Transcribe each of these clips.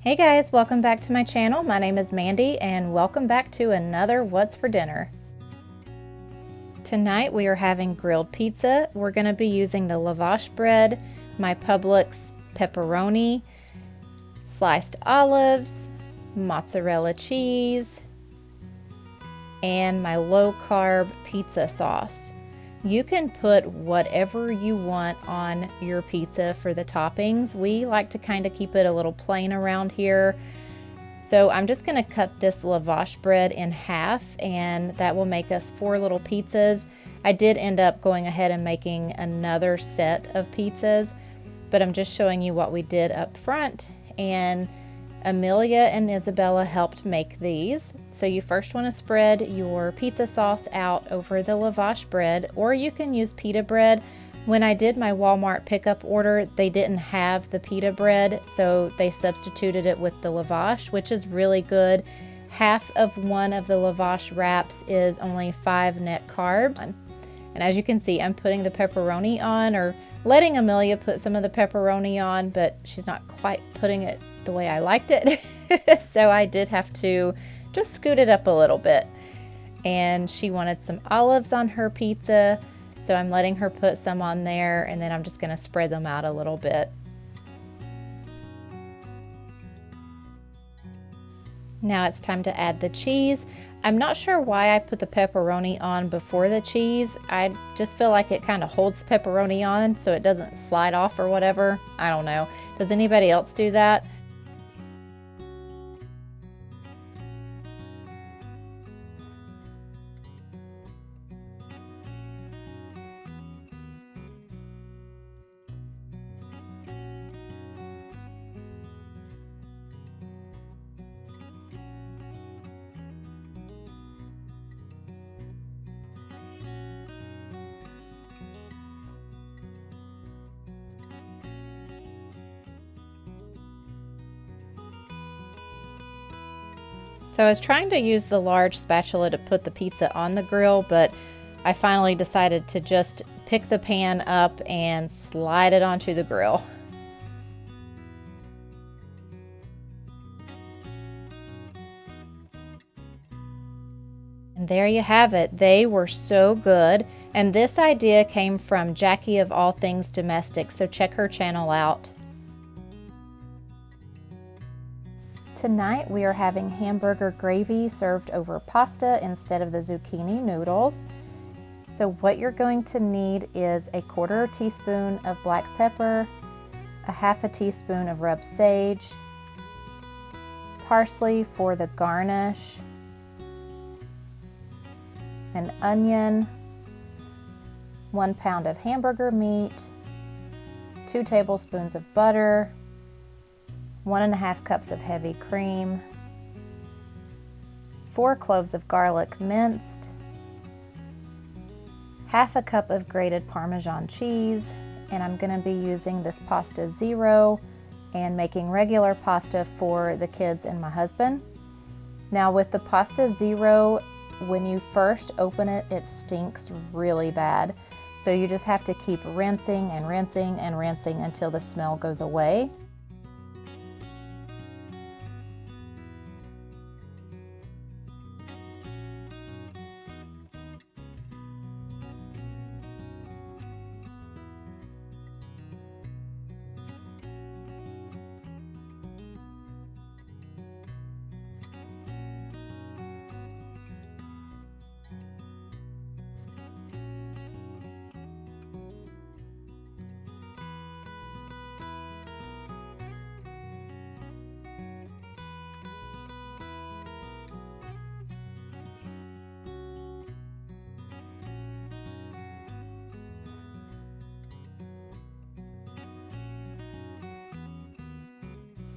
Hey guys, welcome back to my channel. My name is Mandy and welcome back to another What's for Dinner. Tonight we are having grilled pizza. We're going to be using the lavash bread, my Publix pepperoni, sliced olives, mozzarella cheese, and my low-carb pizza sauce. You can put whatever you want on your pizza for the toppings. We like to kind of keep it a little plain around here. So I'm just going to cut this lavash bread in half, and that will make us 4 little pizzas. I did end up going ahead and making another set of pizzas, but I'm just showing you what we did up front. And Amelia and Isabella helped make these. So you first want to spread your pizza sauce out over the lavash bread, or you can use pita bread. When I did my Walmart pickup order, they didn't have the pita bread, so they substituted it with the lavash, which is really good. Half of one of the lavash wraps is only 5 net carbs. And as you can see, I'm putting the pepperoni on, or letting Amelia put some of the pepperoni on, but she's not quite putting it the way I liked it. So I did have to just scoot it up a little bit. And she wanted some olives on her pizza, so I'm letting her put some on there, and then I'm just going to spread them out a little bit. Now it's time to add the cheese. I'm not sure why I put the pepperoni on before the cheese. I just feel like it kind of holds the pepperoni on so it doesn't slide off or whatever. I don't know. Does anybody else do that? So I was trying to use the large spatula to put the pizza on the grill, but I finally decided to just pick the pan up and slide it onto the grill. And there you have it. They were so good. And this idea came from Jackie of All Things Domestic, so check her channel out. Tonight we are having hamburger gravy served over pasta instead of the zucchini noodles. So what you're going to need is a 1/4 teaspoon of black pepper, a 1/2 teaspoon of rubbed sage, parsley for the garnish, an onion, 1 pound of hamburger meat, 2 tablespoons of butter, 1½ cups of heavy cream, 4 cloves of garlic minced, 1/2 cup of grated Parmesan cheese, and I'm going to be using this pasta zero and making regular pasta for the kids and my husband. Now with the pasta zero, when you first open it, it stinks really bad. So you just have to keep rinsing and rinsing and rinsing until the smell goes away.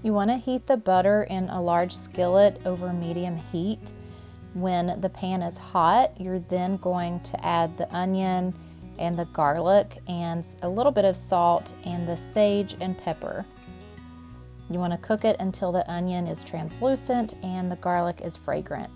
You want to heat the butter in a large skillet over medium heat. When the pan is hot, you're then going to add the onion and the garlic and a little bit of salt and the sage and pepper. You want to cook it until the onion is translucent and the garlic is fragrant.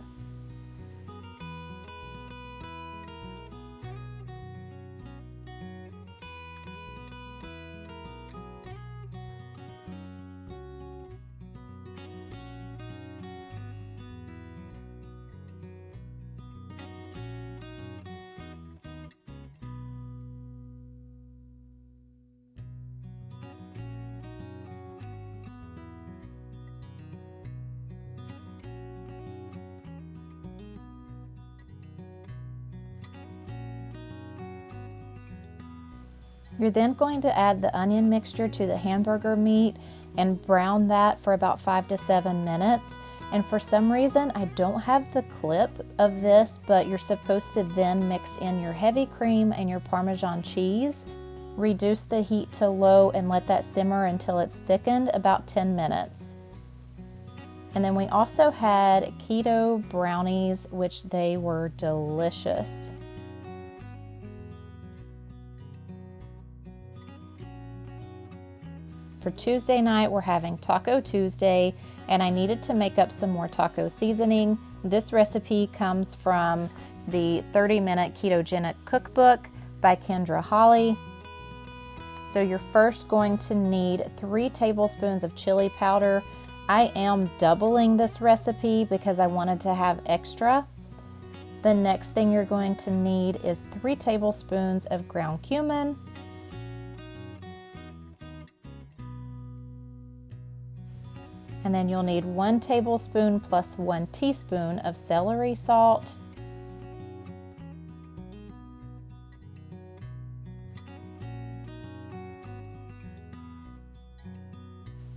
You're then going to add the onion mixture to the hamburger meat and brown that for about 5 to 7 minutes. And for some reason, I don't have the clip of this, but you're supposed to then mix in your heavy cream and your Parmesan cheese. Reduce the heat to low and let that simmer until it's thickened, about 10 minutes. And then we also had keto brownies, which they were delicious. For Tuesday night, we're having Taco Tuesday, and I needed to make up some more taco seasoning. This recipe comes from the 30-minute ketogenic cookbook by KYNDRA HOLLEY. So you're first going to need 3 tablespoons of chili powder. I am doubling this recipe because I wanted to have extra. The next thing you're going to need is 3 tablespoons of ground cumin, and then you'll need 1 tablespoon plus 1 teaspoon of celery salt,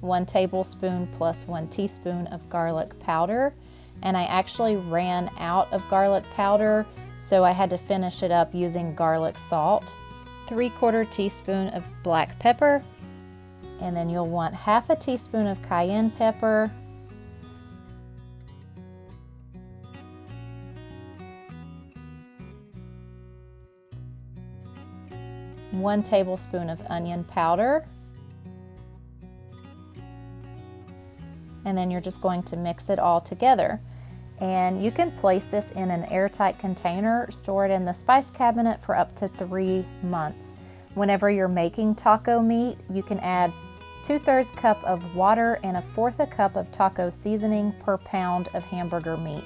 one tablespoon plus 1 teaspoon of garlic powder. And I actually ran out of garlic powder, so I had to finish it up using garlic salt, 3/4 teaspoon of black pepper, and then you'll want 1/2 teaspoon of cayenne pepper, 1 tablespoon of onion powder, and then you're just going to mix it all together. And you can place this in an airtight container, store it in the spice cabinet for up to 3 months. Whenever you're making taco meat, you can add 2/3 cup of water and 1/4 cup of taco seasoning per pound of hamburger meat.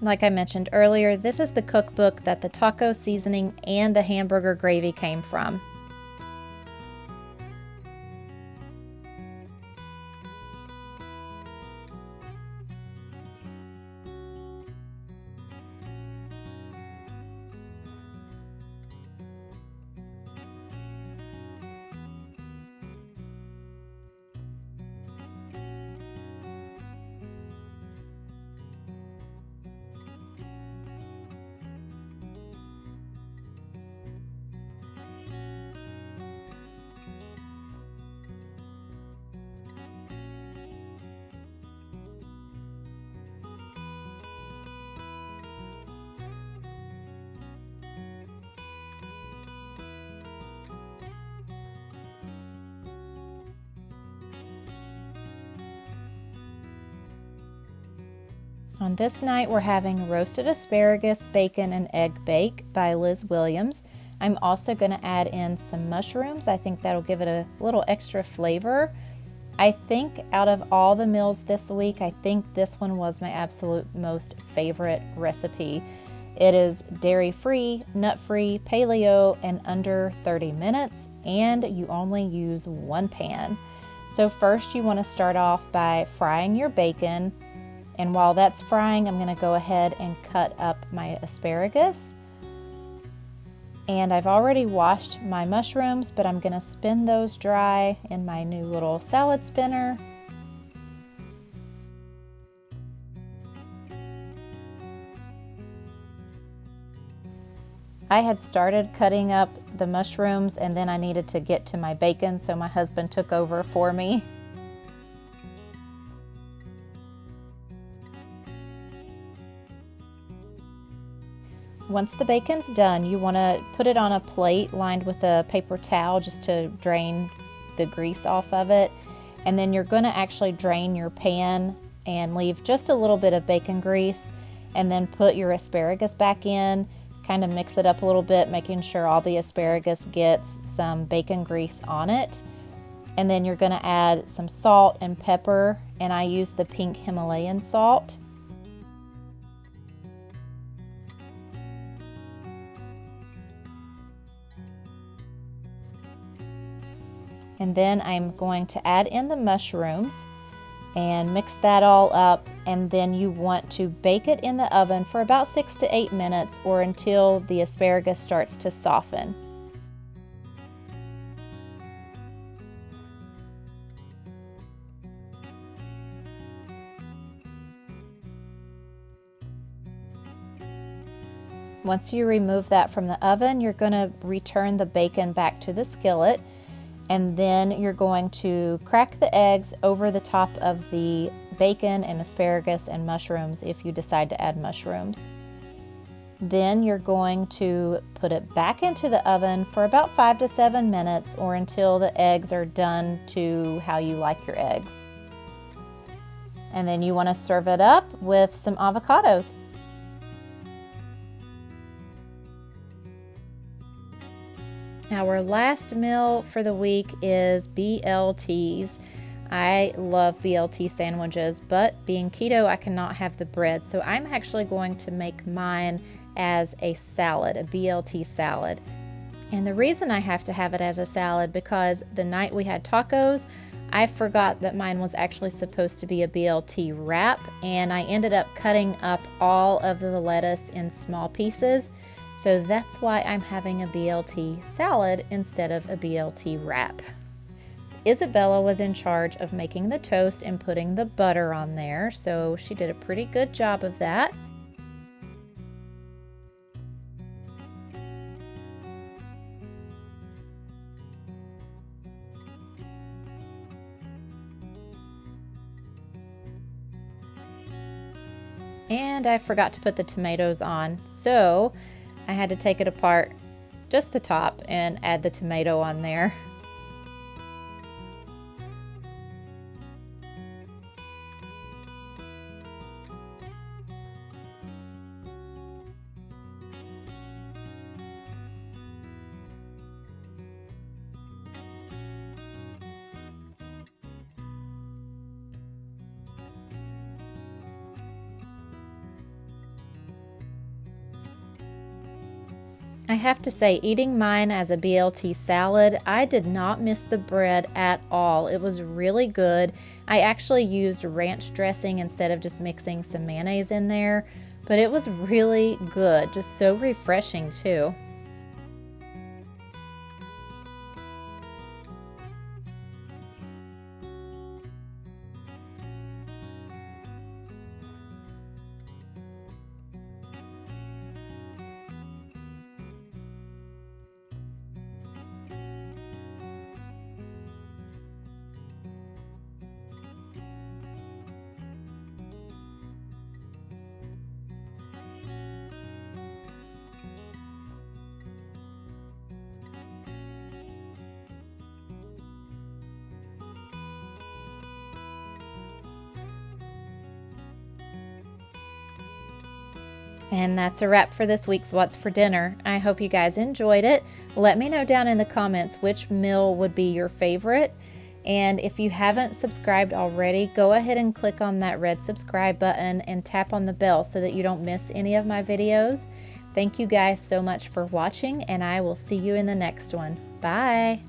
Like I mentioned earlier, this is the cookbook that the taco seasoning and the hamburger gravy came from. On this night, we're having roasted asparagus, bacon, and egg bake by Liz Williams. I'm also going to add in some mushrooms. I think that'll give it a little extra flavor. I think out of all the meals this week, I think this one was my absolute most favorite recipe. It is dairy-free, nut-free, paleo, and under 30 minutes, and you only use 1 pan. So first you want to start off by frying your bacon. And while that's frying, I'm going to go ahead and cut up my asparagus. And I've already washed my mushrooms, but I'm going to spin those dry in my new little salad spinner. I had started cutting up the mushrooms and then I needed to get to my bacon, so my husband took over for me. Once the bacon's done, you want to put it on a plate lined with a paper towel just to drain the grease off of it. And then you're going to actually drain your pan and leave just a little bit of bacon grease, and then put your asparagus back in, kind of mix it up a little bit, making sure all the asparagus gets some bacon grease on it. And then you're going to add some salt and pepper, and I use the pink Himalayan salt. And then I'm going to add in the mushrooms and mix that all up, and then you want to bake it in the oven for about 6 to 8 minutes or until the asparagus starts to soften. Once you remove that from the oven, you're going to return the bacon back to the skillet, and then you're going to crack the eggs over the top of the bacon and asparagus and mushrooms if you decide to add mushrooms. Then you're going to put it back into the oven for about 5 to 7 minutes or until the eggs are done to how you like your eggs. And then you want to serve it up with some avocados. Our last meal for the week is BLTs. I love BLT sandwiches, but being keto, I cannot have the bread. So I'm actually going to make mine as a salad, a BLT salad. And the reason I have to have it as a salad, because the night we had tacos, I forgot that mine was actually supposed to be a BLT wrap, and I ended up cutting up all of the lettuce in small pieces. So that's why I'm having a BLT salad instead of a BLT wrap. Isabella was in charge of making the toast and putting the butter on there, so she did a pretty good job of that. And I forgot to put the tomatoes on, so I had to take it apart, just the top, and add the tomato on there. I have to say, eating mine as a BLT salad, I did not miss the bread at all. It was really good. I actually used ranch dressing instead of just mixing some mayonnaise in there, but it was really good, just so refreshing too. And that's a wrap for this week's What's for Dinner. I hope you guys enjoyed it. Let me know down in the comments which meal would be your favorite. And if you haven't subscribed already, go ahead and click on that red subscribe button and tap on the bell so that you don't miss any of my videos. Thank you guys so much for watching, and I will see you in the next one. Bye!